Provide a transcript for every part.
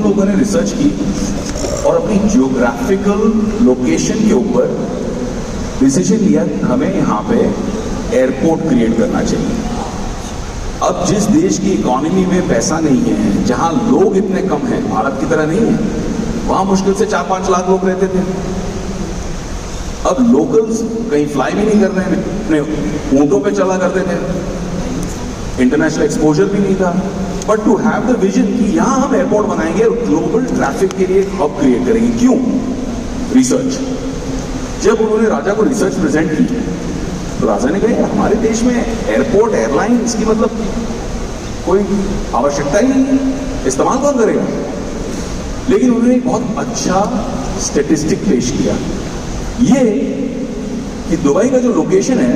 उन लोगों ने रिसर्च की और अपनी जियोग्राफिकल लोकेशन के ऊपर डिसीजन लिया हमें यहाँ पे एयरपोर्ट क्रिएट करना चाहिए। अब जिस देश की इकोनॉमी में पैसा नहीं है, जहां लोग इतने कम हैं, भारत की तरह नहीं है, वहां मुश्किल से 4-5 लाख लोग रहते थे। अब लोकल्स कहीं फ्लाई भी नहीं कर रहे हैं, अपने ऊंटों पे चला करते थे, इंटरनेशनल एक्सपोजर भी नहीं था। But to have the vision कि यहां हम एयरपोर्ट बनाएंगे और ग्लोबल ट्रैफिक के लिए एक हब क्रिएट करेंगे। क्यों? रिसर्च। जब उन्होंने राजा को रिसर्च प्रेजेंट की तो राजा ने कहा हमारे देश में एयरपोर्ट एयरलाइन इसकी मतलब कोई आवश्यकता ही नहीं है, इस्तेमाल कौन करेगा? लेकिन उन्होंने एक बहुत अच्छा स्टैटिस्टिक पेश किया, ये कि दुबई का जो लोकेशन है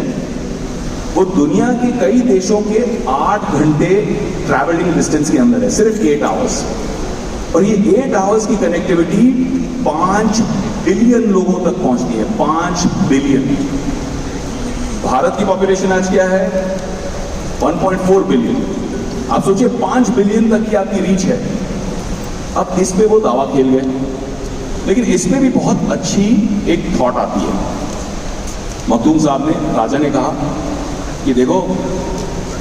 वो दुनिया के कई देशों के 8 घंटे ट्रैवलिंग डिस्टेंस के अंदर है, सिर्फ 8 आवर्स। और ये 8 आवर्स की कनेक्टिविटी 5 बिलियन लोगों तक पहुंचती है। 5 बिलियन। भारत की पॉपुलेशन आज क्या है? 1.4 बिलियन। आप सोचिए 5 बिलियन तक की आपकी रीच है। अब इस पे वो दावा खेल गए, लेकिन इसमें भी बहुत अच्छी एक थॉट आती है। मखदूम साहब ने, राजा ने कहा कि देखो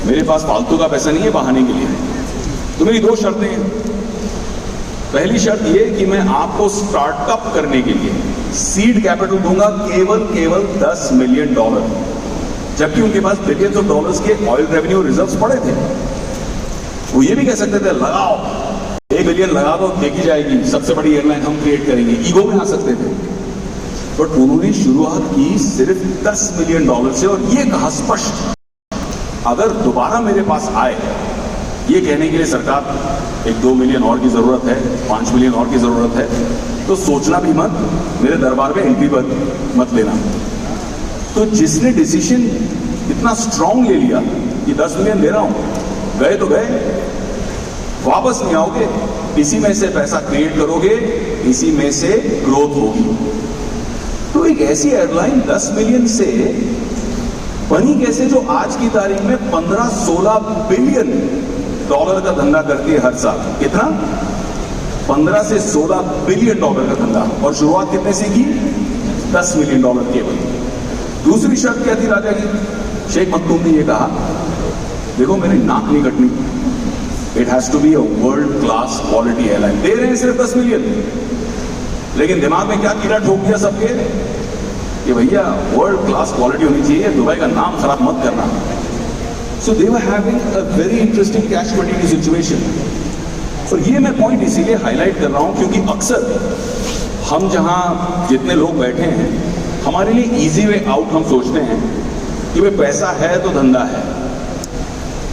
मेरे पास फालतू का पैसा नहीं है बहाने के लिए, तो मेरी 2 शर्तें हैं। पहली शर्त ये कि मैं आपको स्टार्टअप करने के लिए सीड कैपिटल दूंगा, केवल $10 मिलियन, जबकि उनके पास बिलियंस ऑफ डॉलर्स के ऑयल रेवेन्यू रिजर्व्स पड़े थे। वो ये भी कह सकते थे लगाओ 1 बिलियन लगा दो, देखी जाएगी, सबसे बड़ी एयरलाइन हम क्रिएट करेंगे, ईगो में आ सकते थे। बट उन्होंने शुरुआत की सिर्फ $10 मिलियन से और ये कहा स्पष्ट, अगर दोबारा मेरे पास आए, ये कहने के लिए सरकार 1-2 मिलियन और की जरूरत है, 5 मिलियन और की जरूरत है, तो सोचना भी मत, मेरे दरबार में एंट्री मत लेना। तो जिसने डिसीजन इतना स्ट्रांग ले लिया कि 10 मिलियन दे रहा हूं, गए तो गए, वापस नहीं आओगे, इसी में से पैसा क्रिएट करोगे, इसी में से ग्रोथ होगी। तो एक ऐसी एयरलाइन 10 मिलियन से बनी कैसे, जो आज की तारीख में 15-16 बिलियन डॉलर का धंधा करती है हर साल। कितना? 15 से 16 बिलियन डॉलर का धंधा। और शुरुआत कितने से की? $10 मिलियन केवल। दूसरी शर्त क्या थी राजा की? शेख मखदूम ने यह कहा, देखो मेरी नाक नहीं कटनी, it has to be a world class quality airline. दे रहे हैं सिर्फ 10 मिलियन, लेकिन दिमाग में क्या कीड़ा ठोक दिया सबके कि भैया वर्ल्ड क्लास क्वालिटी होनी चाहिए, दुबई का नाम खराब मत करना। So they were having a very interesting कैच-22 सिचुएशन। और ये मैं पॉइंट इसीलिए हाईलाइट कर रहा हूं क्योंकि अक्सर हम जहां जितने लोग बैठे हैं, हमारे लिए इजी वे आउट हम सोचते हैं कि भाई पैसा है तो धंधा है।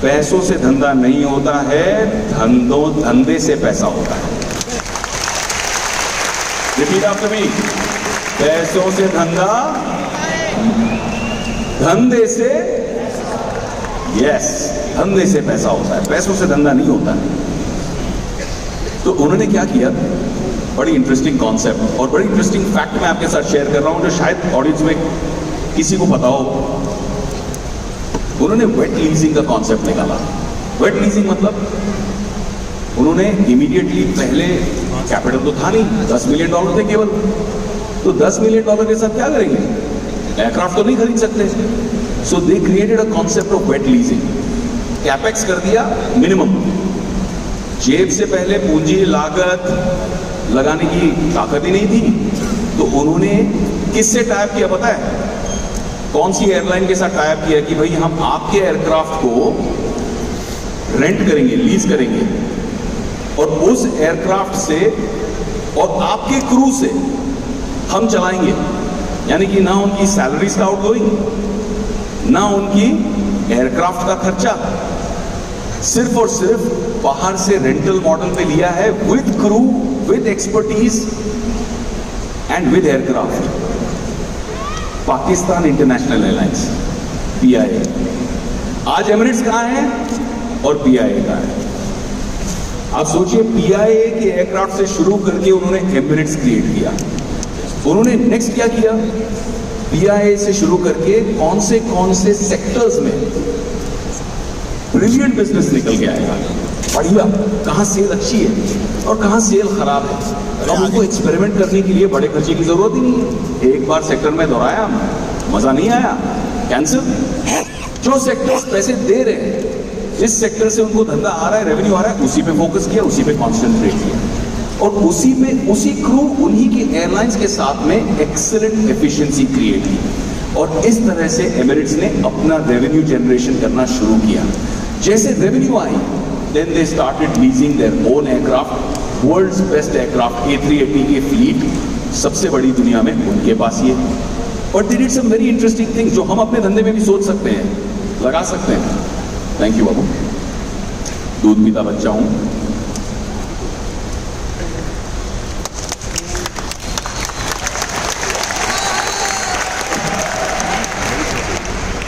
पैसों से धंधा नहीं होता है, धंधे से पैसा होता है। रिपीट आफ्टर मी, पैसों से धंधा, धंधे से, यस, धंधे से पैसा होता है, पैसों से धंधा नहीं होता है। तो उन्होंने क्या किया, बड़ी इंटरेस्टिंग कॉन्सेप्ट और बड़ी इंटरेस्टिंग फैक्ट मैं आपके साथ शेयर कर रहा हूं जो शायद ऑडियंस में किसी को पता हो। उन्होंने वेट लीजिंग का कॉन्सेप्ट निकाला। वेट लीजिंग मतलब उन्होंने इमीडिएटली, पहले कैपिटल तो था नहीं, $10 मिलियन थे केवल, तो $10 मिलियन के साथ क्या करेंगे? एयरक्राफ्ट तो नहीं खरीद सकते। So they created a concept of wet leasing. Capex कर दिया मिनिमम, जेब से पहले पूंजी लागत लगाने की ताकत ही नहीं थी, तो उन्होंने किससे टाइप किया पता है? कौन सी एयरलाइन के साथ टाइप किया कि भाई हम आपके एयरक्राफ्ट को रेंट करेंगे, लीज करेंगे, और उस एयरक्राफ्ट से और आपके क्रू से हम चलाएंगे। यानी कि ना उनकी सैलरीज का आउटगोइंग, ना उनकी एयरक्राफ्ट का खर्चा, सिर्फ और सिर्फ बाहर से रेंटल मॉडल पे लिया है, with crew, with expertise and with aircraft. Pakistan international airlines, PIA। आज एमिरेट्स कहां है और PIA कहां है? आप सोचिए, PIA के एयरक्राफ्ट से शुरू करके उन्होंने एमिरेट्स क्रिएट किया। उन्होंने नेक्स्ट क्या किया? PIA से शुरू करके कौन से सेक्टर्स में ब्रिलियंट बिजनेस निकल के आएगा। बढ़िया कहाँ सेल अच्छी है और कहाँ सेल खराब है। अब उनको एक्सपेरिमेंट करने के लिए बड़े खर्चे की जरूरत ही नहीं है। एक बार सेक्टर में दोहराया, मजा नहीं आया, कैंसिल। जो सेक्टर्स पैसे दे रहे हैं, जिस सेक्टर से उनको धंधा आ रहा है, रेवेन्यू आ रहा है, उसी पे फोकस किया, उसी पे कॉन्सेंट्रेट किया और उसी क्रू, उन्हीं के एयरलाइंस के साथ में एक्सीलेंट एफिशिएंसी क्रिएट की और इस तरह से एमिरेट्स ने अपना रेवेन्यू जनरेशन करना शुरू किया। जैसे रेवेन्यू आई, then they started leasing their own aircraft. World's best aircraft A380 की फ्लीट सबसे बड़ी दुनिया में उनके पास ही है। But they did some very interesting thing जो हम अपने धंधे में भी सोच सकते हैं, लगा सकते हैं। थैंक यू बाबू, दूध पीता बच्चा हूं।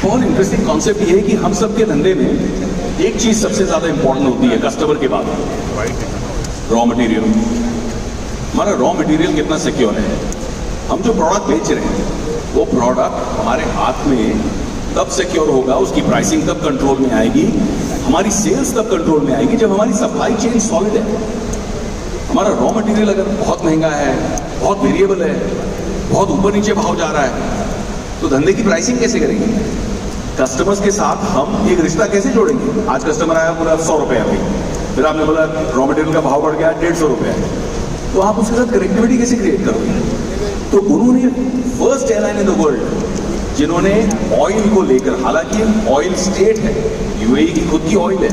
बहुत इंटरेस्टिंग कॉन्सेप्ट ये है कि हम सब के धंधे में एक चीज सबसे ज्यादा इंपॉर्टेंट होती है कस्टमर के बाद, रॉ मटेरियल। हमारा रॉ मटेरियल कितना सिक्योर है। हम जो प्रोडक्ट बेच रहे हैं वो प्रोडक्ट हमारे हाथ में तब सिक्योर होगा, उसकी प्राइसिंग तब कंट्रोल में आएगी, हमारी सेल्स तब कंट्रोल में आएगी जब हमारी सप्लाई चेन सॉलिड है। हमारा रॉ मटेरियल अगर बहुत महंगा है, बहुत वेरिएबल है, बहुत ऊपर नीचे भाव जा रहा है, तो धंधे की प्राइसिंग कैसे करेंगे? कस्टमर्स के साथ हम एक रिश्ता कैसे जोड़ेंगे? आज कस्टमर आया बोला 100 रुपये अभी, फिर आपने बोला रॉ मटेरियल का भाव बढ़ गया 150 रुपये, तो आप उसके साथ कनेक्टिविटी कैसे क्रिएट करोगे? तो उन्होंने first airline in the world जिन्होंने ऑयल को लेकर, हालांकि ऑयल स्टेट है, यूएई की खुद की ऑयल है,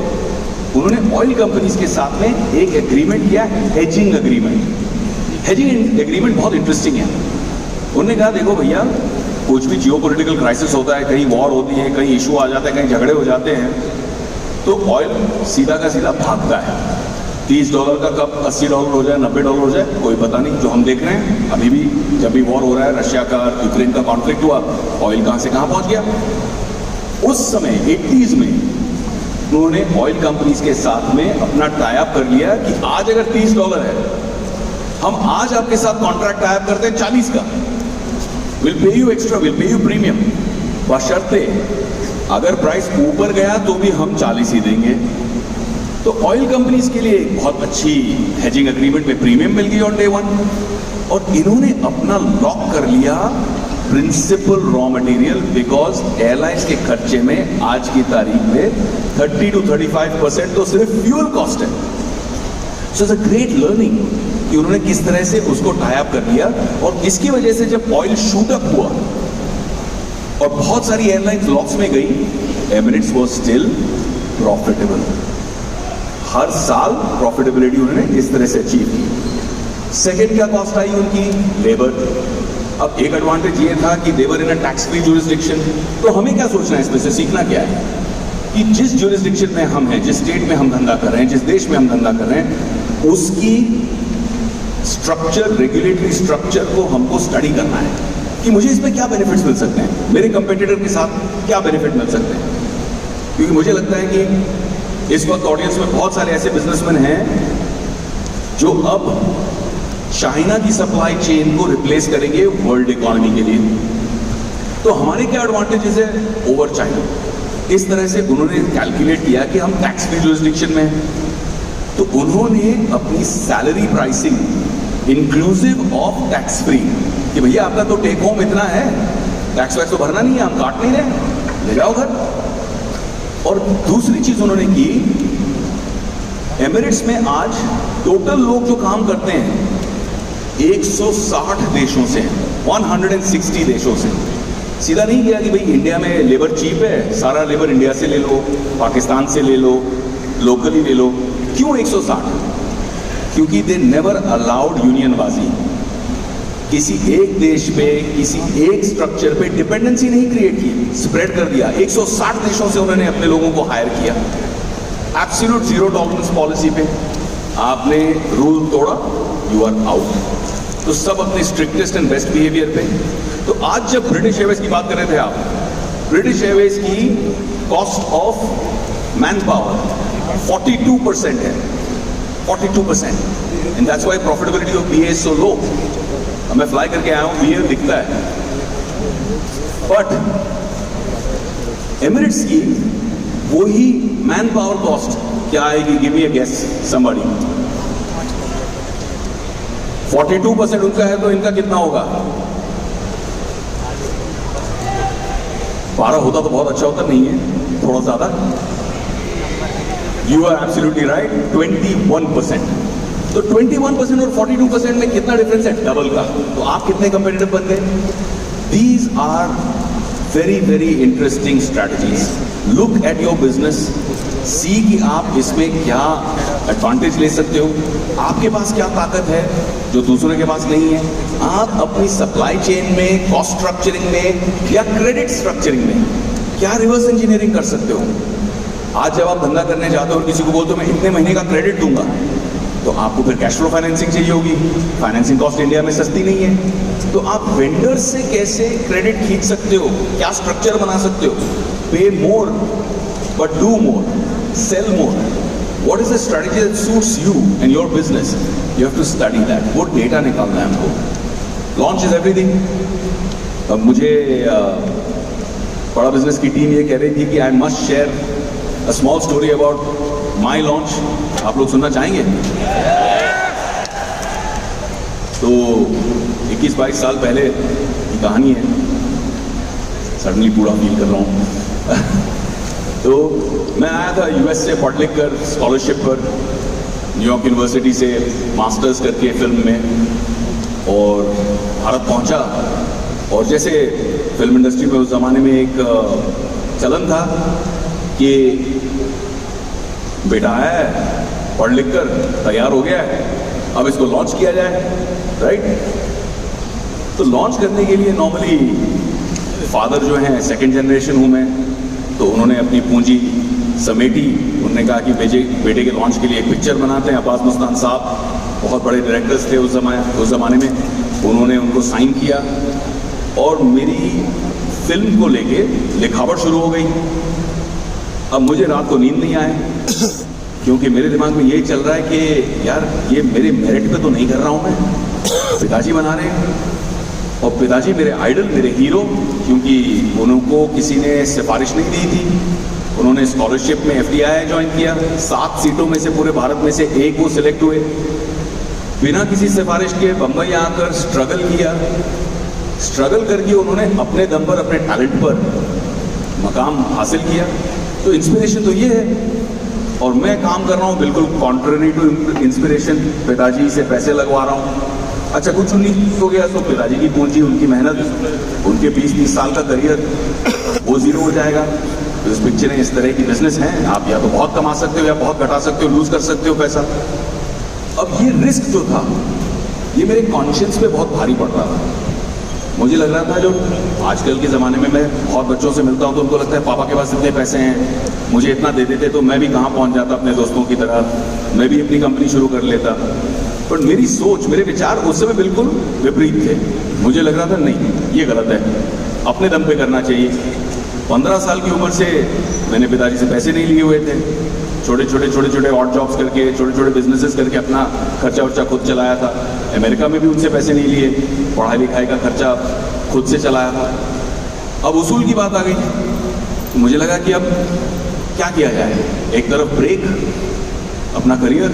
उन्होंने ऑयल कंपनीज के साथ में एक एग्रीमेंट किया, हेजिंग एग्रीमेंट। हेजिंग एग्रीमेंट बहुत इंटरेस्टिंग है। उन्होंने कहा देखो भैया, कुछ भी जियोपॉलिटिकल क्राइसिस होता है, कहीं वॉर होती है, कहीं इशू आ जाता है, कहीं झगड़े हो जाते हैं, तो ऑयल सीधा का सीधा भागता है। $30 का कप $80 हो जाए, $90 हो जाए, कोई पता नहीं। जो हम देख रहे हैं अभी भी, जब भी वॉर हो रहा है, रशिया का यूक्रेन का कॉन्फ्लिक्ट हुआ, ऑयल कहां से कहां पहुंच गया। उस समय 80s में उन्होंने ऑयल कंपनीज के साथ में अपना टाई अप कर लिया कि आज अगर $30 है, हम आज आपके साथ कॉन्ट्रैक्ट टाई अप करते हैं 40 का, will pay you extra, will pay you premium, बशर्ते अगर प्राइस ऊपर गया तो भी हम 40 ही देंगे। तो ऑयल कंपनीज के लिए एक बहुत अच्छी हेजिंग एग्रीमेंट में प्रीमियम मिल गई ऑन डे 1 और इन्होंने अपना लॉक कर लिया principal raw material, because airlines के खर्चे में आज की तारीख में 30 to 35% तो सिर्फ फ्यूल कॉस्ट है। So it's a great learning कि उन्होंने किस तरह से उसको टाई अप कर लिया और इसकी वजह से जब ऑयल शूट अप हुआ और बहुत सारी एयरलाइंस लॉस में गई, एमिरेट्स वाज स्टिल प्रॉफिटेबल। हर साल प्रॉफिटेबिलिटी उन्होंने इस तरह से अचीव की। सेकेंड क्या कॉस्ट आई उनकी? लेबर। अब एक एडवांटेज ये था कि देवर इन अ टैक्स फ्री ज्यूरिसडिक्शन। तो हमें क्या सोचना है, इसमें से सीखना क्या है कि जिस ज्यूरिसडिक्शन में हम हैं, जिस स्टेट में हम धंधा कर रहे हैं, जिस देश में हम धंधा कर रहे हैं, उसकी स्ट्रक्चर, रेगुलेटरी स्ट्रक्चर को हमको स्टडी करना है कि मुझे इसमें क्या बेनिफिट्स मिल सकते हैं, मेरे कंपेटिटर के साथ क्या बेनिफिट मिल सकते हैं। क्योंकि मुझे लगता है कि इस वक्त ऑडियंस में बहुत सारे ऐसे बिजनेसमैन हैं जो अब चाइना की सप्लाई चेन को रिप्लेस करेंगे वर्ल्ड इकोनॉमी के लिए। तो हमारे क्या एडवांटेजेस है ओवर चाइना? इस तरह से उन्होंने कैलकुलेट किया कि हम टैक्स फ्री जुरिसडिक्शन में हैं, तो उन्होंने अपनी salary pricing inclusive of tax free, कि भैया आपका तो टेक होम इतना है, टैक्स वैक्स तो भरना नहीं है, हम काट नहीं रहे, ले जाओ घर। और दूसरी चीज उन्होंने की, एमिरेट्स में आज टोटल लोग जो काम करते हैं 160 देशों से, 160 देशों से। सीधा नहीं किया कि भाई इंडिया में लेबर चीप है, सारा लेबर इंडिया से ले लो, पाकिस्तान से ले लो, लोकली ले लो। क्यों 160? क्योंकि दे नेवर अलाउड यूनियनबाजी। किसी एक देश पे, किसी एक स्ट्रक्चर पे डिपेंडेंसी नहीं क्रिएट की, स्प्रेड कर दिया। 160 देशों से उन्होंने अपने लोगों को हायर किया। एब्सोल्यूट जीरो टॉलरेंस पॉलिसी पे आपने रूल तोड़ा, यू आर आउट। तो सब अपने स्ट्रिक्टेस्ट एंड बेस्ट बिहेवियर पे। तो आज जब ब्रिटिश एयरवेज की बात कर रहे थे आप, ब्रिटिश एयरवेज की कॉस्ट ऑफ मैन पावर 42% है, 42%, and that's why profitability of BA is so low. मैं फ्लाई करके आया हूं, बीए दिखता है, बट एमिरेट्स की वही मैन पावर कॉस्ट क्या आएगी? Give me a guess somebody. 42% उनका है तो इनका कितना होगा? 12 होता तो बहुत अच्छा होता, नहीं है, थोड़ा ज्यादा। You are absolutely right, 21%। तो 21% और 42% में कितना डिफरेंस है? डबल का। तो आप कितने कंपेटिटिव बन गए? These are very very interesting strategies. Look at your business, see कि आप इसमें क्या एडवांटेज ले सकते हो, आपके पास क्या ताकत है जो दूसरों के पास नहीं है। आप अपनी सप्लाई चेन में, कॉस्ट स्ट्रक्चरिंग में या क्रेडिट स्ट्रक्चरिंग में क्या रिवर्स इंजीनियरिंग कर सकते हो। आज जब आप धंधा करने जाते हो और किसी को बोलते हो मैं इतने महीने का क्रेडिट दूंगा, तो आपको फिर कैश फ्लो फाइनेंसिंग चाहिए होगी। फाइनेंसिंग कॉस्ट इंडिया में सस्ती नहीं है। तो आप वेंडर से कैसे क्रेडिट खींच सकते हो, क्या स्ट्रक्चर बना सकते हो? Pay more but do more, sell more. What is the strategy that suits you and your business? You have to study that. वो डेटा निकालना है हमको। Launch is everything. अब मुझे बड़ा बिजनेस की टीम ये कह रही थी कि I must share a small story about my launch. आप लोग सुनना चाहेंगे? तो 21-22 साल पहले की कहानी है। सडनली पूरा फील कर रहा हूँ। तो मैं आया था यूएस से पढ़ लिख कर स्कॉलरशिप पर, न्यूयॉर्क यूनिवर्सिटी से मास्टर्स करके फिल्म में, और भारत पहुंचा। और जैसे फिल्म इंडस्ट्री में उस ज़माने में एक चलन था कि बेटा आया है, पढ़ लिख कर तैयार हो गया है, अब इसको लॉन्च किया जाए, राइट। तो लॉन्च करने के लिए नॉर्मली फादर जो हैं, सेकंड जनरेशन हूँ मैं, तो उन्होंने अपनी पूंजी समेटी। उन्होंने कहा कि बेटे के लॉन्च के लिए एक पिक्चर बनाते हैं। अब्बास मुस्तान साहब बहुत बड़े डायरेक्टर्स थे उस ज़माने में। उन्होंने उनको साइन किया और मेरी फिल्म को लेके लिखावट शुरू हो गई। अब मुझे रात को नींद नहीं आए, क्योंकि मेरे दिमाग में यही चल रहा है कि यार ये मेरे मेरिट पे तो नहीं कर रहा हूँ मैं, पिताजी बना रहे हैं। और पिताजी मेरे आइडल, मेरे हीरो, क्योंकि उनको किसी ने सिफारिश नहीं दी थी। उन्होंने स्कॉलरशिप में FDI ज्वाइन किया, 7 सीटों में से पूरे भारत में से एक वो सिलेक्ट हुए। बिना किसी सिफारिश के बम्बई आकर स्ट्रगल किया। स्ट्रगल करके उन्होंने अपने दम पर, अपने टैलेंट पर मकाम हासिल किया। तो इंस्पिरेशन तो ये है। और मैं काम कर रहा हूँ बिल्कुल कॉन्ट्ररी टू इंस्पिरेशन। पिताजी से पैसे लगवा रहा हूँ। अच्छा, कुछ नहीं हो गया तो पिताजी की पूंजी, उनकी मेहनत, उनके 20-30 साल का करियर वो जीरो हो जाएगा। तो इस पिक्चर में इस तरह की बिजनेस है, आप या तो बहुत कमा सकते हो या बहुत घटा सकते हो, लूज कर सकते हो पैसा। अब ये रिस्क जो था, ये मेरे कॉन्शियंस पे बहुत भारी पड़ रहा था। मुझे लग रहा था, जो आजकल के ज़माने में मैं बहुत बच्चों से मिलता हूँ तो उनको लगता है पापा के पास इतने पैसे हैं, मुझे इतना दे देते तो मैं भी कहाँ पहुँच जाता अपने दोस्तों की तरह, मैं भी अपनी कंपनी शुरू कर लेता। पर मेरी सोच, मेरे विचार उस समय बिल्कुल विपरीत थे। मुझे लग रहा था नहीं, ये गलत है, अपने दम पे करना चाहिए। 15 साल की उम्र से मैंने पिताजी से पैसे नहीं लिए हुए थे। छोटे छोटे ऑड जॉब्स करके, छोटे छोटे बिजनेसेस करके अपना खर्चा वर्चा खुद चलाया था। अमेरिका में भी उनसे पैसे नहीं लिए, पढ़ाई लिखाई का खर्चा खुद से चलाया था। अब उसूल की बात आ गई, तो मुझे लगा कि अब क्या किया जाए। एक तरफ ब्रेक, अपना करियर,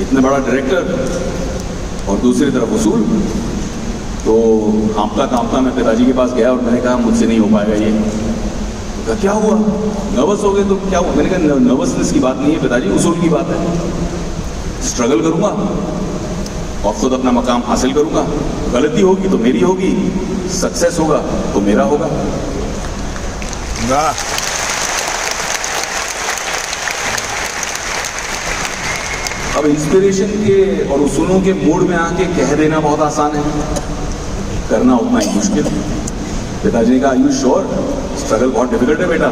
इतना बड़ा डायरेक्टर, और दूसरी तरफ उसूल। तो कांपता मैं पिताजी के पास गया और मैंने कहा मुझसे नहीं हो पाएगा ये। तो क्या हुआ, नर्वस हो गए? तो क्या हुआ? मैंने कहा नर्वसनेस की बात नहीं है पिताजी, उसूल की बात है। स्ट्रगल करूंगा और खुद अपना मकाम हासिल करूंगा। गलती होगी तो मेरी होगी, सक्सेस होगा तो मेरा होगा। अब इंस्पिरेशन के और उसूलों के मूड में आके कह देना बहुत आसान है, करना उतना ही मुश्किल। पिताजी ने कहा आर यू श्योर, स्ट्रगल बहुत डिफिकल्ट है बेटा।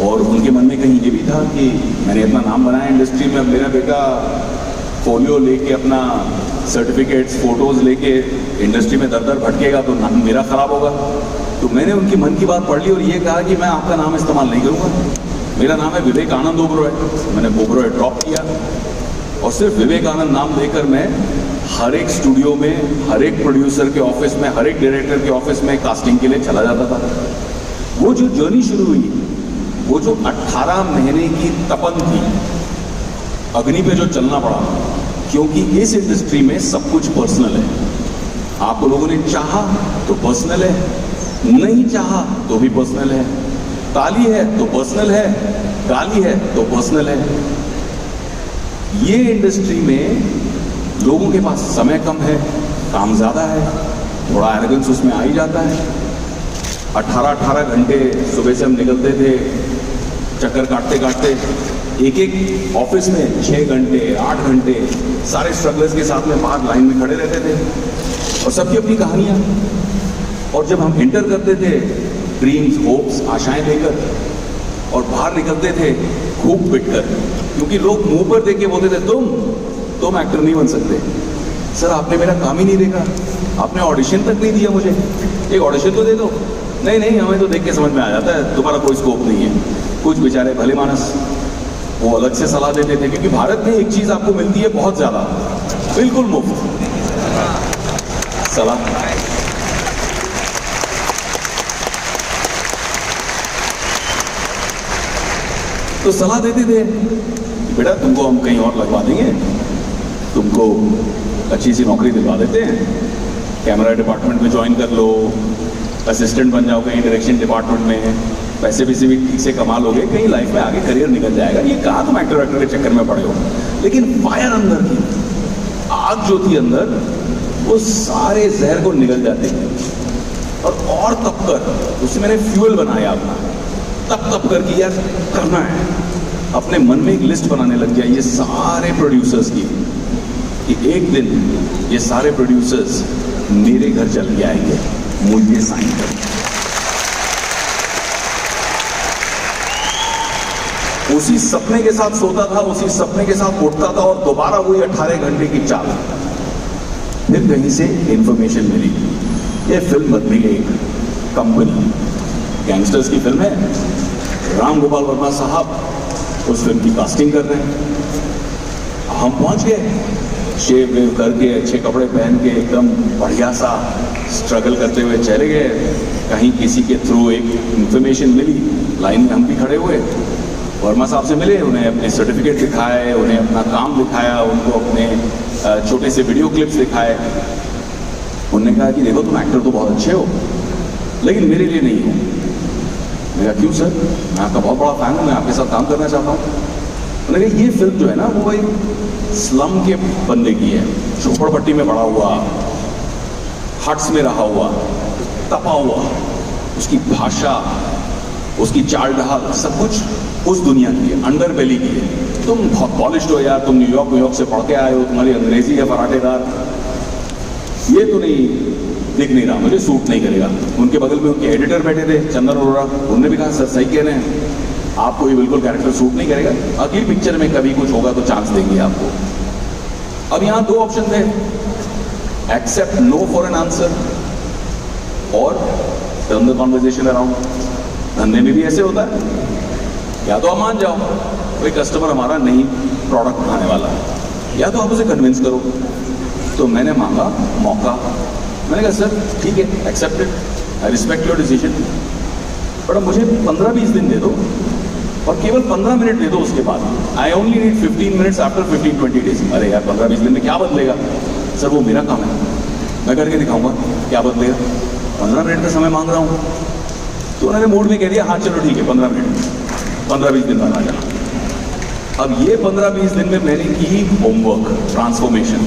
और उनके मन में कहीं ये भी था कि मैंने इतना नाम बनाया इंडस्ट्री में, अब मेरा बेटा फोलियो लेके, अपना सर्टिफिकेट्स, फोटोज लेके इंडस्ट्री में दर दर भटकेगा तो नाम मेरा खराब होगा। तो मैंने उनके मन की बात पढ़ ली और ये कहा कि मैं आपका नाम इस्तेमाल नहीं करूँगा, मेरा नाम है विवेकानंद ओबरॉय। मैंने ओबरॉय ड्रॉप किया और सिर्फ विवेकानंद नाम देकर मैं हर एक स्टूडियो में, हर एक प्रोड्यूसर के ऑफिस में, हर एक डायरेक्टर के ऑफिस में कास्टिंग के लिए चला जाता था। वो जो जर्नी शुरू हुई वो जो 18 महीने की तपन थी, अग्नि पे जो चलना पड़ा, क्योंकि इस इंडस्ट्री में सब कुछ पर्सनल है। आप लोगों ने चाहा तो पर्सनल है, नहीं चाहा तो भी पर्सनल है, ताली है तो पर्सनल है, गाली है तो पर्सनल है। ये इंडस्ट्री में लोगों के पास समय कम है, काम ज्यादा है, थोड़ा एरोगेंस उसमें आ ही जाता है। 18-18 घंटे सुबह से हम निकलते थे, चक्कर काटते काटते, एक एक ऑफिस में 6 घंटे 8 घंटे सारे स्ट्रगलर्स के साथ में बाहर लाइन में खड़े रहते थे, और सबकी अपनी कहानियां। और जब हम इंटर करते थे ड्रीम्स, होप्स, आशाएं लेकर, और बाहर निकलते थे खूब पिटकर, क्योंकि लोग मुंह पर देख के बोलते थे तुम एक्टर नहीं बन सकते। सर आपने मेरा काम ही नहीं देखा, आपने ऑडिशन तक नहीं दिया मुझे, एक ऑडिशन तो दे दो। नहीं हमें तो देख के समझ में आ जाता है तुम्हारा कोई स्कोप नहीं है। कुछ बेचारे भले मानस वो अलग से सलाह देते थे, क्योंकि भारत में एक चीज आपको मिलती है बहुत ज्यादा, बिल्कुल मुफ्त सलाह। तो सलाह देते थे बेटा तुमको हम कहीं और लगवा देंगे, तुमको अच्छी सी नौकरी दिलवा देते हैं, कैमरा डिपार्टमेंट में ज्वाइन कर लो, असिस्टेंट बन जाओ कहीं डायरेक्शन डिपार्टमेंट में, पैसे भी ठीक से कमा लोगे, कहीं लाइफ में आगे करियर निकल जाएगा। ये कहा तुम एक्टर के चक्कर में पड़े हो। लेकिन फायर अंदर की आग जो थी अंदर, वो सारे जहर को निगल जाते थे। और तप कर उससे मैंने फ्यूल बनाया अपना, तप कर कि यार करना है। अपने मन में एक लिस्ट बनाने लग गया ये सारे प्रोड्यूसर्स की, कि एक दिन ये सारे प्रोड्यूसर्स मेरे घर चल के आएंगे, मुझे साइन कर। उसी सपने के साथ सोता था, उसी सपने के साथ उठता था, और दोबारा वही 18 घंटे की चाल। फिर कहीं से इंफॉर्मेशन मिली, ये फिल्म बदली गई, कंपनी गैंगस्टर्स की फिल्म है, राम गोपाल वर्मा साहब उस फिल्म की कास्टिंग कर रहे हैं। हम पहुंच गए, शेव वेव करके अच्छे कपड़े पहन के एकदम बढ़िया सा स्ट्रगल करते हुए चले गए। कहीं किसी के थ्रू एक इंफॉर्मेशन मिली, लाइन में हम भी खड़े हुए, वर्मा साहब से मिले, उन्हें अपने सर्टिफिकेट दिखाए, उन्हें अपना काम दिखाया, उनको अपने छोटे से वीडियो क्लिप्स दिखाए। उन्होंने कहा कि देखो तुम एक्टर तो बहुत अच्छे हो, लेकिन मेरे लिए नहीं हो। मैं कहा क्यों सर, मैं आपका बहुत बड़ा फैन हूँ, मैं आपके साथ काम करना चाहता हूँ। उन्होंने कहा ये फिल्म जो है ना वो भाई स्लम के बंदे की है, झोपड़पट्टी में बड़ा हुआ, हट्स में रहा हुआ, तपा हुआ, उसकी भाषा, उसकी चाल ढाल, सब कुछ उस दुनिया की है, अंडर बेली की है। तुम बहुत पॉलिश्ड हो यार, तुम न्यूयॉर्क से पढ़ के आए हो, तुम्हारी अंग्रेजी है फराटेदार, ये तो नहीं दिख नहीं रहा, मुझे सूट नहीं करेगा। उनके बगल में उनके एडिटर बैठे थे चंदन अरोड़ा, उन्होंने भी कहा सर सही कह रहे हैं, आपको ये बिल्कुल कैरेक्टर सूट नहीं करेगा, अगली पिक्चर में कभी कुछ होगा तो चांस देंगे आपको। अब यहाँ 2 ऑप्शन थे, accept no for an answer और टर्न द कॉन्वर्सेशन अराउंड। धंधे में भी ऐसे होता है, या तो आप मान जाओ कोई कस्टमर हमारा नहीं प्रोडक्ट खाने वाला, या तो आप उसे कन्विंस करो। तो मैंने मांगा मौका, मैंने कहा सर ठीक है, accepted, I respect your decision, but मुझे 15-20 दिन दे दो, और केवल 15 मिनट दे दो उसके बाद। I only need 15 minutes after 15-20 days. अरे यार 15-20 दिन में क्या बदलेगा सर, वो मेरा काम है, मैं करके दिखाऊंगा, क्या बदलेगा, 15 मिनट का समय मांग रहा हूँ। तो उन्होंने मूड में कह दिया हाँ चलो ठीक है 15 मिनट, 15-20 दिन बाद आ जाना। अब ये 15-20 दिन में मैंने की होमवर्क, ट्रांसफॉर्मेशन।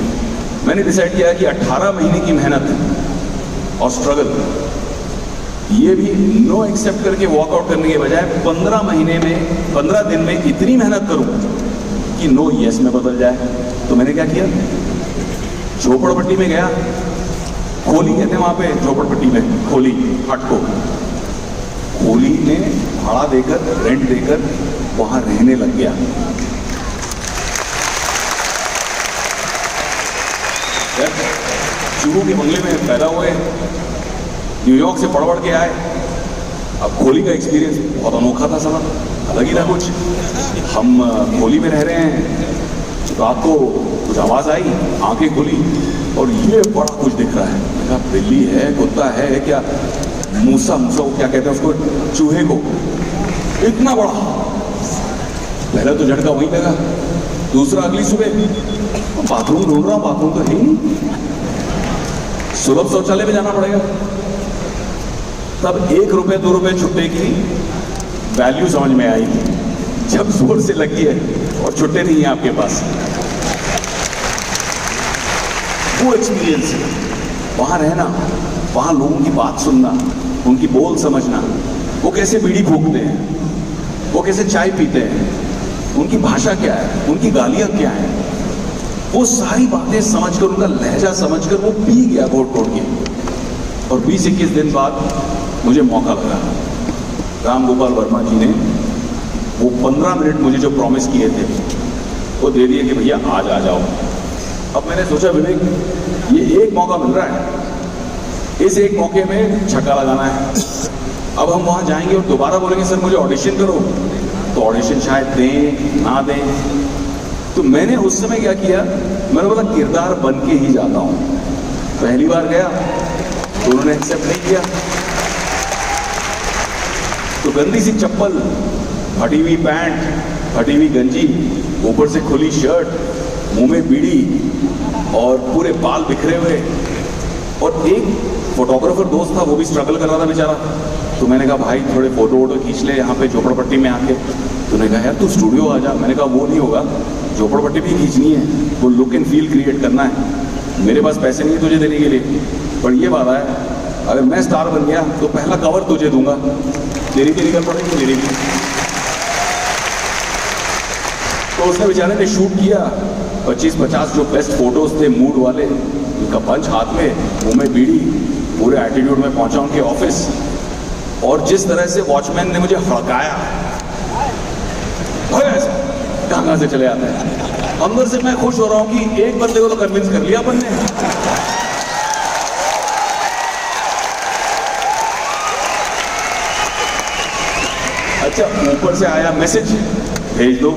मैंने डिसाइड किया कि 18 महीने की मेहनत और स्ट्रगल, ये भी नो एक्सेप्ट करके वॉकआउट करने के बजाय 15 दिन में इतनी मेहनत करूं कि नो यस में बदल जाए। तो मैंने क्या किया, झोपड़पट्टी में गया, खोली कहते हैं वहां पे झोपड़पट्टी में, खोली हट को, खोली ने भाड़ा देकर, रेंट देकर वहां रहने लग गया। जुहू के बंगले में पैदा हुए, न्यूयॉर्क से पढ़ के आए। अब खोली का एक्सपीरियंस बहुत अनोखा था, साला अलग ही था कुछ। हम खोली में रह रहे हैं, रात को कुछ आवाज आई, आंखें खुली और ये बड़ा कुछ दिख रहा है। मैंने कहा बिल्ली है, कुत्ता है क्या, मूसा, क्या कहते हैं उसको, चूहे को, इतना बड़ा। पहले तो झटका वहीं लगा, दूसरा अगली सुबह बाथरूम ढूंढ रहा हूं, बाथरूम तो है ही नहीं, सुलभ शौचालय में जाना पड़ेगा। तब 1 रुपए 2 रुपए छुट्टे की वैल्यू समझ में आई, जब जोर से लगी है और छुट्टे नहीं है आपके पास। वो एक्सपीरियंस है, वहां रहना, वहां लोगों की बात सुनना, उनकी बोल समझना, वो कैसे बीड़ी फूकते हैं, वो कैसे चाय पीते हैं, उनकी भाषा क्या है, उनकी गालियां क्या है, वो सारी बातें समझकर, उनका लहजा समझकर वो पी गया घोट घोट के। और 20-21 दिन बाद मुझे मौका लगा, राम गोपाल वर्मा जी ने वो 15 मिनट मुझे जो प्रॉमिस किए थे वो दे दिए कि भैया आज आ जाओ। अब मैंने सोचा विवेक, ये एक मौका मिल रहा है, इस एक मौके में छक्का लगाना है। अब हम वहां जाएंगे और दोबारा बोलेंगे सर मुझे ऑडिशन करो, तो ऑडिशन शायद दें ना दें। तो मैंने उस समय क्या किया, मैंने बोला किरदार बन के ही जाता हूं। पहली बार गया तो उन्होंने एक्सेप्ट नहीं किया, तो गंदी सी चप्पल, फटी हुई पैंट, फटी हुई गंजी, ऊपर से खुली शर्ट, मुंह में बीड़ी और पूरे बाल बिखरे हुए। और एक फोटोग्राफर दोस्त था, वो भी स्ट्रगल कर रहा था बेचारा। तो मैंने कहा भाई थोड़े फोटो वोटो खींच ले यहाँ पे झोपड़पट्टी में आके। तो उन्होंने कहा यार तू स्टूडियो आ जा। मैंने कहा वो नहीं होगा, झोपड़पट्टी भी खींचनी है, वो लुक एंड फील क्रिएट करना है। मेरे पास पैसे नहीं है तुझे देने के लिए, पर ये बात है अगर मैं स्टार बन गया तो पहला कवर तुझे दूंगा, तेरी भी निकल पड़ेगी मेरी भी। तो उसने बेचारे ने शूट किया 25-50 जो बेस्ट फोटोज थे मूड वाले, उनका पंच हाथ में, मुंह में बीड़ी, पूरे एटीट्यूड में पहुंचा उनके ऑफिस। और जिस तरह से वॉचमैन ने मुझे हड़काया, कहां से चले आते हैं। अंदर से मैं खुश हो रहा हूं कि एक बंदे को तो कन्विंस कर लिया अपन ने। अच्छा, ऊपर से आया मैसेज, भेज दो।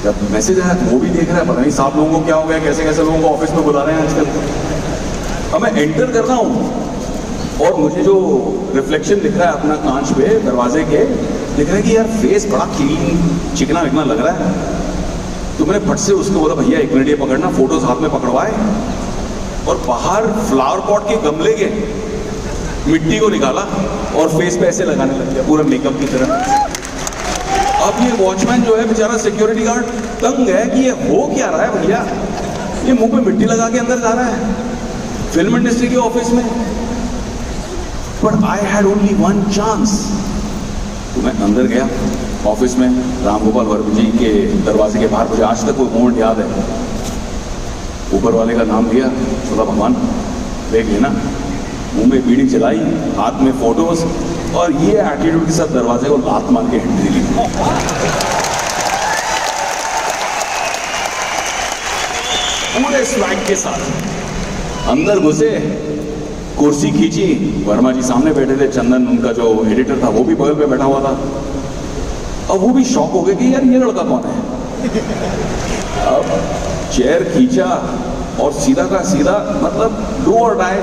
जब मैसेज आया तो वो भी देख रहा है, पता नहीं 7 लोगों को क्या हो गया, कैसे कैसे लोगों को ऑफिस में बुला रहे हैं आजकल। अब मैं एंटर कर रहा हूं और मुझे जो रिफ्लेक्शन दिख रहा है अपना कांच पे दरवाजे के, दिख रहा है कि यार फेस बड़ा क्लीन चिकना विकना लग रहा है। तो मैंने फट से उसको बोला भैया 1 मिनट ये पकड़ना, फोटोज हाथ में पकड़वाए और बाहर फ्लावर पॉट के गमले के मिट्टी को निकाला और फेस पे ऐसे लगाने लग गया पूरा मेकअप की तरह। अब ये वॉचमैन जो है बेचारा सिक्योरिटी गार्ड तंग है कि ये हो क्या रहा है भैया, ये मुंह पे मिट्टी लगा के अंदर जा रहा है फिल्म इंडस्ट्री के ऑफिस में। But I had only 1 chance. तो मैं अंदर गया ऑफिस में, राम गोपाल वर्मा जी के दरवाजे के बाहर, मुझे आज तक वो मोमेंट याद है। ऊपर वाले का नाम लिया, बोला भगवान देख लेना, मुंह में बीड़ी चलाई, हाथ में फोटोज, और ये एटीट्यूड के साथ दरवाजे को लात मार के एंट्री ली। पूरे स्वैग के साथ अंदर घुसे, कुर्सी खींची, वर्मा जी सामने बैठे थे, चंदन उनका जो एडिटर था वो भी बगल पे बैठा हुआ था। अब वो भी शॉक हो गए कि यार ये लड़का कौन है। अब चेयर खींचा और सीधा का सीधा, मतलब डू और डाई।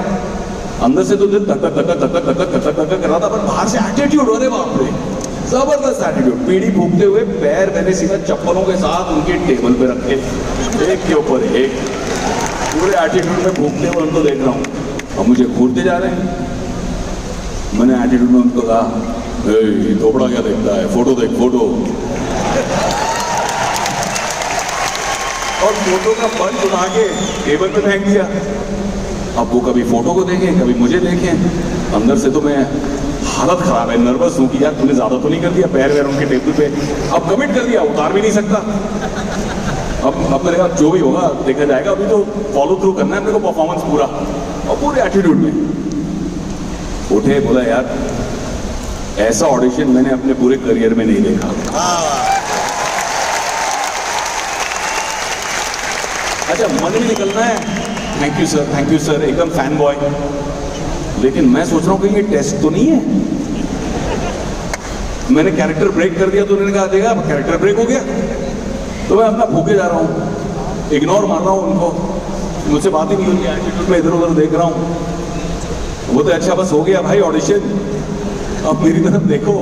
अंदर से तो दिल धक धक धक धक धक धक धक धक कर रहा था, पर बाहर से एटीट्यूड, अरे बाप रे जबरदस्त एटीट्यूड। बीड़ी फूकते हुए पैर मैंने सीधा चप्पलों के साथ उनके टेबल पे रखे, एक के ऊपर एक, पूरे एटीट्यूड में फूकते हुए उनको देख रहा हूँ। अब मुझे घूरते जा रहे हैं। मैंने एटीट्यूड में उनको कहा थोपड़ा क्या देखता है, फोटो देख फोटो। और फोटो का पंच उठा के टेबल पे फेंक दिया। अब वो कभी फोटो को देखें, कभी मुझे देखें। अंदर से तो मैं हालत खराब है, नर्वस हूं कि यार तूने ज्यादा तो नहीं कर दिया, पैर वैर उनके टेबल पे। अब कमिट कर दिया, उतार भी नहीं सकता। अब मेरे पास जो भी होगा देखा जाएगा, अभी तो फॉलो थ्रू करना है मेरे को परफॉर्मेंस पूरा। और पूरे एटीट्यूड में उठे, बोला यार ऐसा ऑडिशन मैंने अपने पूरे करियर में नहीं देखा। अच्छा, मन भी निकलना है, थैंक यू सर, एकदम फैन बॉय। लेकिन मैं सोच रहा हूं कि ये टेस्ट तो नहीं है। मैंने कैरेक्टर ब्रेक कर दिया तो उन्होंने कहा देगा कैरेक्टर ब्रेक हो गया। तो मैं अपना भूखे जा रहा हूं, इग्नोर मार रहा हूं उनको, मुझसे बात ही नहीं हो रही, एटीट्यूड में इधर उधर देख रहा हूं। वो तो अच्छा बस हो गया भाई ऑडिशन, अब मेरी तरफ देखो।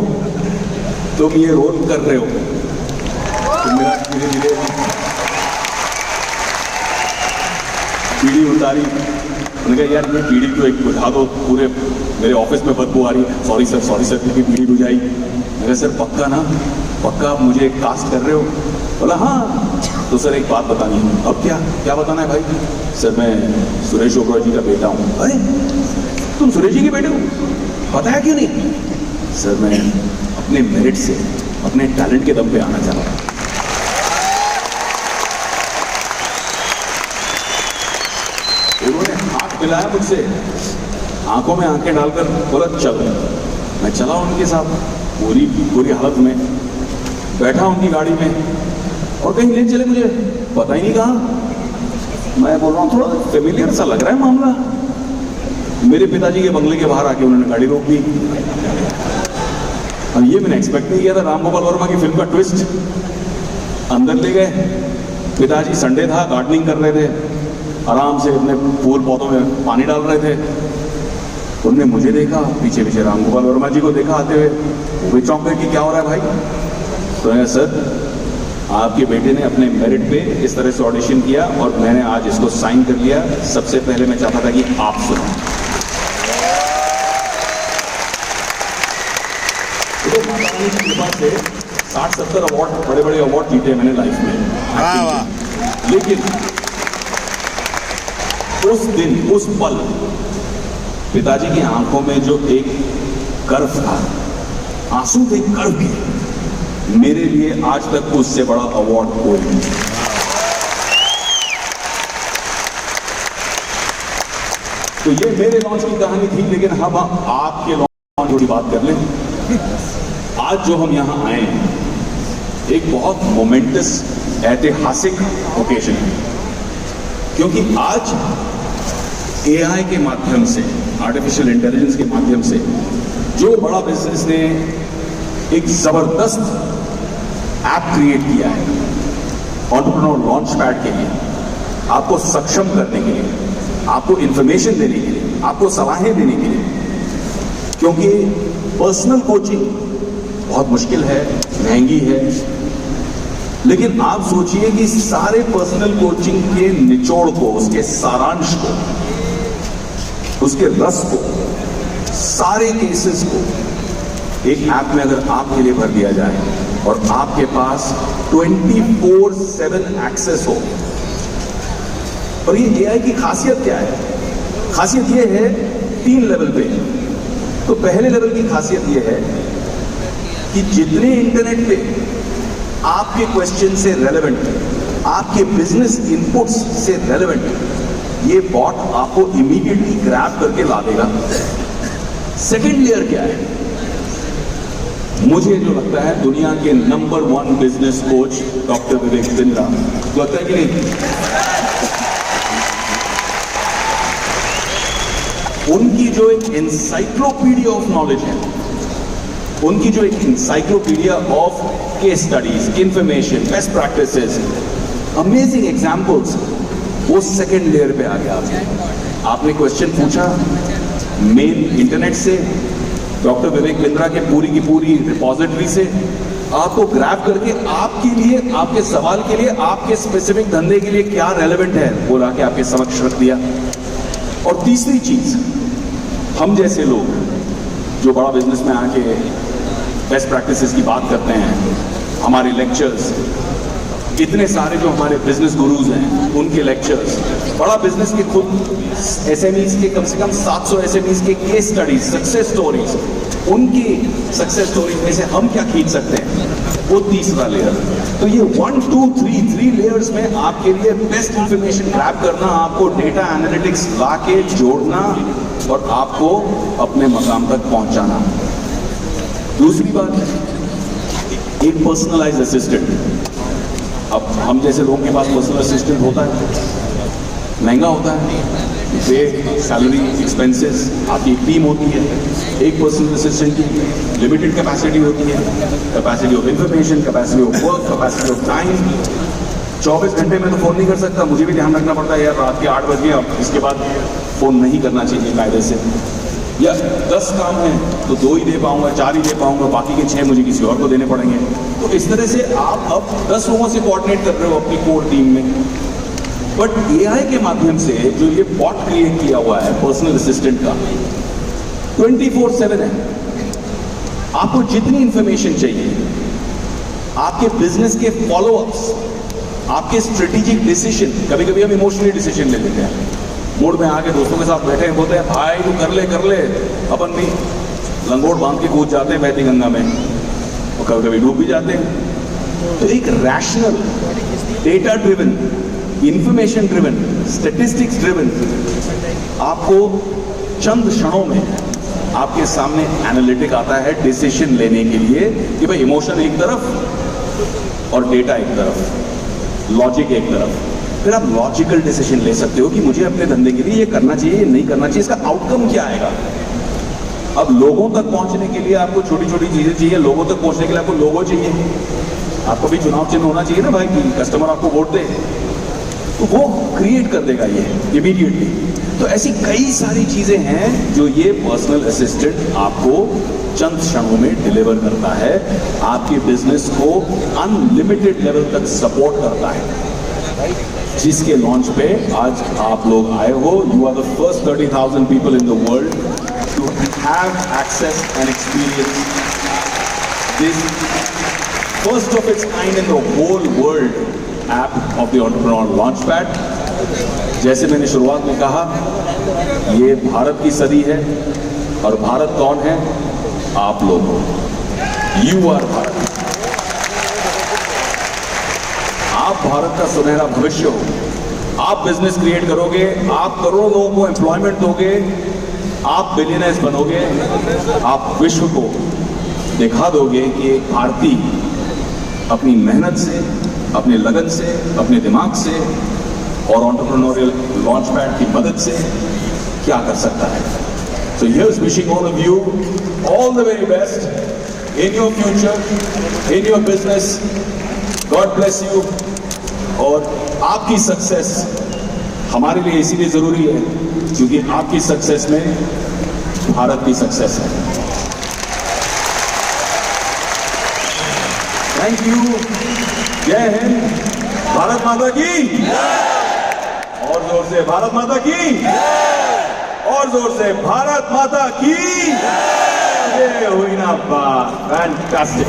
तुम ये रोल कर रहे हो, तो मेरा धीरे धीरे पीढ़ी उतारी। मैंने कहा यार ये पीढ़ी तो एक बुझा दो, पूरे मेरे ऑफिस में बदबू आ रही है। सॉरी सर की पीढ़ी बुझाई। मैंने कहा सर पक्का ना, पक्का आप मुझे कास्ट कर रहे हो? बोला हाँ। तो सर एक बात बतानी है। अब क्या बताना है भाई? सर मैं सुरेश ओबरॉय जी का बेटा हूँ। अरे तुम सुरेश जी के बेटे हो, बताया क्यों नहीं? सर मैं अपने मेरिट से, अपने टैलेंट के दम पे आना चाह रहा हूँ। उन्होंने हाथ मिलाया मुझसे, आंखों में आंखें डालकर बोला चलो। मैं चला उनके साथ पूरी बुरी हालत में, बैठा उनकी गाड़ी में और कहीं ले चले, मुझे पता ही नहीं कहा। मैं बोल रहा हूँ थोड़ा फेमिलियर सा लग रहा है मामला। मेरे पिताजी के बंगले के बाहर आके उन्होंने गाड़ी रोक दी। और ये मैंने एक्सपेक्ट नहीं किया था, राम गोपाल वर्मा की फिल्म का ट्विस्ट। अंदर ले गए, पिताजी संडे था, गार्डनिंग कर रहे थे, आराम से अपने फूल पौधों में पानी डाल रहे थे। उनने मुझे देखा, पीछे पीछे राम गोपाल वर्मा जी को देखा आते हुए। वो भी चौंक गए कि क्या हो रहा है भाई? तो सर आपके बेटे ने अपने मेरिट पे इस तरह से ऑडिशन किया और मैंने आज इसको साइन कर लिया। सबसे पहले मैं चाहता था कि आप सुनो। तो माता की कृपा से 60-70 अवार्ड, बड़े बड़े अवार्ड जीते मैंने लाइफ में। लेकिन उस दिन, उस पल पिताजी की आंखों में जो एक कर्व था, आंसू थे कर्व के, मेरे लिए आज तक उससे बड़ा अवार्ड कोई नहीं। तो ये मेरे लॉन्च की कहानी थी, लेकिन हम आपके लॉन्च की बात कर लें। आज जो हम यहां आए हैं, एक बहुत मोमेंटस, ऐतिहासिक ओकेजन है, क्योंकि आज एआई के माध्यम से, आर्टिफिशियल इंटेलिजेंस के माध्यम से जो बड़ा बिजनेस ने एक जबरदस्त ऐप क्रिएट किया है एंटरप्रेन्योर लॉन्च पैड के लिए, आपको सक्षम करने के लिए, आपको इंफॉर्मेशन देने के लिए, आपको सलाहें देने के लिए। क्योंकि पर्सनल कोचिंग बहुत मुश्किल है, महंगी है, लेकिन आप सोचिए कि सारे पर्सनल कोचिंग के निचोड़ को, उसके सारांश को, उसके रस को, सारे केसेस को एक ऐप में अगर आपके लिए भर दिया जाए और आपके पास 24/7 एक्सेस हो। और ये एआई की खासियत क्या है? खासियत ये है 3 लेवल पे। तो पहले लेवल की खासियत ये है कि जितने इंटरनेट पे आपके क्वेश्चन से रेलेवेंट, आपके बिजनेस इनपुट्स से रेलेवेंट, ये बॉट आपको इमीडिएटली ग्रैब करके ला देगा। सेकेंड लेयर क्या है? मुझे जो लगता है दुनिया के number 1 business coach doctor Vivek Bindra, लगता है कि नहीं? उनकी जो एक एनसाइक्लोपीडिया ऑफ नॉलेज है, उनकी जो एक encyclopedia of case studies, information, best practices, amazing examples, वो सेकेंड लेयर पे आ गया। आपने क्वेश्चन पूछा मेल इंटरनेट से, डॉक्टर विवेक बिंद्रा के पूरी की पूरी रिपोजिटरी से आपको ग्रैब करके आपके लिए, आपके सवाल के लिए, आपके स्पेसिफिक धंधे के लिए क्या रेलेवेंट है वो लाके आपके समक्ष रख दिया। और तीसरी चीज, हम जैसे लोग जो बड़ा बिजनेस में आके बेस्ट प्रैक्टिसेस की बात करते हैं, हमारे लेक्चर्स, इतने सारे जो हमारे बिजनेस गुरुज हैं उनके लेक्चर्स, बड़ा बिजनेस के खुद एसएमईज के कम से कम 700 एसएमईज के केस स्टडीज, सक्सेस स्टोरीज, उनकी सक्सेस स्टोरीज में से हम क्या खींच सकते हैं, वो तीसरा लेयर। तो ये 1 2 3 लेयर्स में आपके लिए बेस्ट इंफॉर्मेशन ग्रैब करना, आपको डेटा एनालिटिक्स लाके जोड़ना और आपको अपने मकाम तक पहुंचाना। दूसरी बात, एक पर्सनलाइज्ड असिस्टेंट। अब हम जैसे लोगों के पास पर्सनल असिस्टेंट होता है, महंगा होता है, पे, सैलरी, एक्सपेंसेस, आपकी एक टीम होती है। एक पर्सनल असिस्टेंट की लिमिटेड कैपेसिटी होती है, capacity of information, capacity of work, capacity of time. 24 घंटे में तो फ़ोन नहीं कर सकता, मुझे भी ध्यान रखना पड़ता है यार रात के 8 बज गए, अब इसके बाद फ़ोन नहीं करना चाहिए कायदे से। या 10 काम हैं तो 2 ही दे पाऊंगा, 4 ही दे पाऊंगा, बाकी के 6 मुझे किसी और को देने पड़ेंगे। तो इस तरह से आप अब 10 लोगों से कोऑर्डिनेट कर रहे हो अपनी कोर टीम में। बट एआई के माध्यम से जो ये बॉट क्रिएट किया हुआ है पर्सनल असिस्टेंट का, 24/7 है। आपको जितनी इंफॉर्मेशन चाहिए, आपके बिजनेस के फॉलोअप्स, आपके स्ट्रेटेजिक डिसीजन, कभी कभी हम इमोशनली डिसीजन ले लेते हैं, मूड में आके दोस्तों के साथ बैठे बोलते हैं भाई तू कर ले, अपन भी लंगोट बांध के कूद जाते हैं बहती गंगा में, और कभी कभी डूब भी जाते हैं। तो एक rational, data driven, information driven, statistics driven आपको चंद क्षणों में आपके सामने एनालिटिक आता है डिसीजन लेने के लिए कि भाई इमोशन एक तरफ और डेटा एक तरफ, लॉजिक एक तरफ। फिर आप लॉजिकल डिसीजन ले सकते हो कि मुझे अपने धंधे के लिए ये करना चाहिए, ये नहीं करना चाहिए, इसका आउटकम क्या आएगा। अब लोगों तक पहुंचने के लिए आपको छोटी छोटी चीजें चाहिए, लोगों तक पहुंचने के लिए आपको लोगो चाहिए, आपको भी चुनाव चिन्ह होना चाहिए ना भाई, कि कस्टमर आपको वोट दे, तो वो क्रिएट कर देगा ये इमीडिएटली। तो ऐसी कई सारी चीजें हैं जो ये पर्सनल असिस्टेंट आपको चंद क्षणों में डिलीवर करता है, आपके बिजनेस को अनलिमिटेड लेवल तक सपोर्ट करता है, जिसके लॉन्च पे आज आप लोग आए हो। You are the first 30,000 people in the world to have access and experience this first of its kind in the whole world app of the entrepreneur launchpad. जैसे मैंने शुरुआत में कहा, ये भारत की सदी है, और भारत कौन है? आप लोग हो। You are Bharat. आप भारत का सुनहरा भविष्य हो। आप बिजनेस क्रिएट करोगे, आप करोड़ों लोगों को एम्प्लॉयमेंट दोगे, आप बिलियनर्स बनोगे, आप विश्व को दिखा दोगे कि एक भारतीय अपनी मेहनत से, अपने लगन से, अपने दिमाग से और एंटरप्रेन्योरियल लॉन्चपैड की मदद से क्या कर सकता है। So here's wishing all of you all the very best in your future, in your business. God bless you. और आपकी सक्सेस हमारे लिए इसीलिए जरूरी है क्योंकि आपकी सक्सेस में भारत की सक्सेस है। Thank you. जय हिंद। भारत माता की और जोर से भारत माता की और जोर से भारत माता की। ये हुई ना बात, फैंटास्टिक।